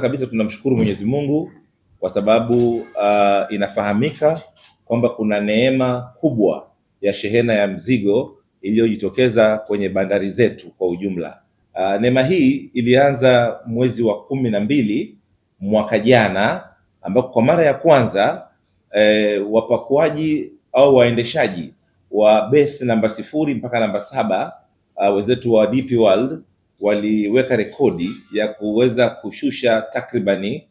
Kabisa tunamshukuru Mwenyezi Mungu kwa sababu inafahamika kwamba kuna neema kubwa ya shehena ya mzigo iliyojitokeza kwenye bandari zetu kwa ujumla. Neema hii ilianza mwezi wa 12 mwaka jana, ambapo kwa mara ya kwanza wapakuaji au waendeshaji wa berth namba 0 mpaka namba 7 wenzetu wa DP World waliweka rekodi ya kuweza kushusha takribani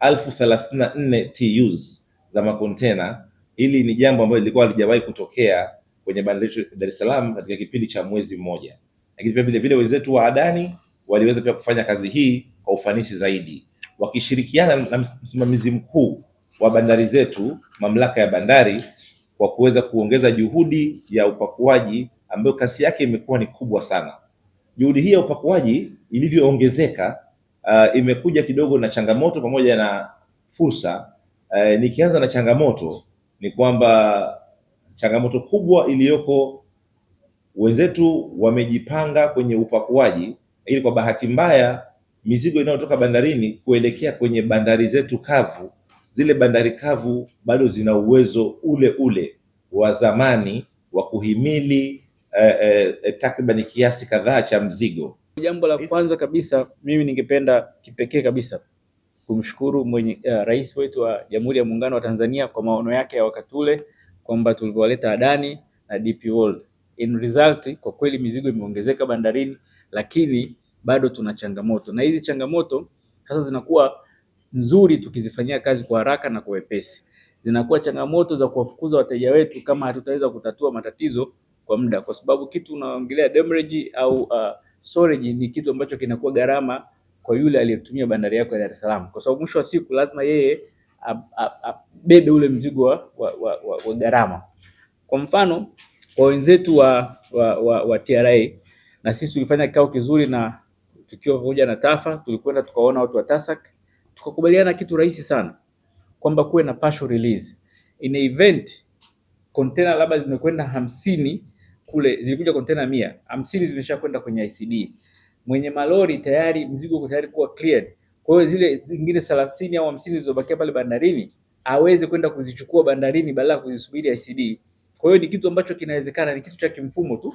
1034 TEUs za makontena. Hili ni jambo ambalo lilikuwa halijawahi kutokea kwenye bandari yetu Dar es Salaam katika kipindi cha mwezi mmoja. Lakini pia vile vile wenzetu wa Adani waliweza pia kufanya kazi hii kwa ufanisi zaidi, wakishirikiana na msimamizi mkuu wa bandari zetu, mamlaka ya bandari, kwa kuweza kuongeza juhudi ya upakuaji ambayo kasi yake imekuwa ni kubwa sana. Juhudi hii ya upakuaji ilivyoongezeka, imekuja kidogo na changamoto pamoja na fursa. Nikianza na changamoto, ni kwamba changamoto kubwa iliyoko, wenzetu wamejipanga kwenye upakuaji, ili kwa bahati mbaya mizigo inayotoka bandarini kuelekea kwenye bandari zetu kavu, zile bandari kavu bado zina uwezo ule ule wa zamani wa kuhimili takriban kiasi kadhaa cha mzigo. Jambo la kwanza kabisa, mimi ningependa kipekee kabisa kumshukuru rais wetu wa Jamhuri ya Muungano wa Tanzania kwa maono yake ya wakati ule, kwamba tulivyowaleta Adani na DP World. In result, kwa kweli mizigo imeongezeka bandarini, lakini bado tuna changamoto, na hizi changamoto sasa zinakuwa nzuri tukizifanyia kazi kwa haraka na kwa wepesi. Zinakuwa changamoto za kuwafukuza wateja wetu kama hatutaweza kutatua matatizo kwa muda, kwa sababu kitu unaongelea demurrage au storage ni kitu ambacho kinakuwa gharama kwa yule aliyetumia bandari yako ya Dar es Salaam, kwa sababu mwisho wa siku lazima yeye bebe ule mzigo wa gharama. Kwa mfano, kwa wenzetu wa TRA, na sisi tulifanya kikao kizuri na tukiwa pamoja na TAFA, tulikwenda tukaona watu wa TASAC, tukakubaliana kitu rahisi sana, kwamba kuwe na partial release in a event container labda zimekwenda 50 kule, zilikuja container 100, 50 zimeshakwenda kwenye ICD, mwenye malori tayari mzigo uko tayari kuwa cleared. Kwa hiyo zile zingine 30 au 50 zilizobakia pale bandarini aweze kwenda kuzichukua bandarini badala ya kuzisubiri ICD. Kwa hiyo ni kitu ambacho kinawezekana, ni kitu cha kimfumo tu.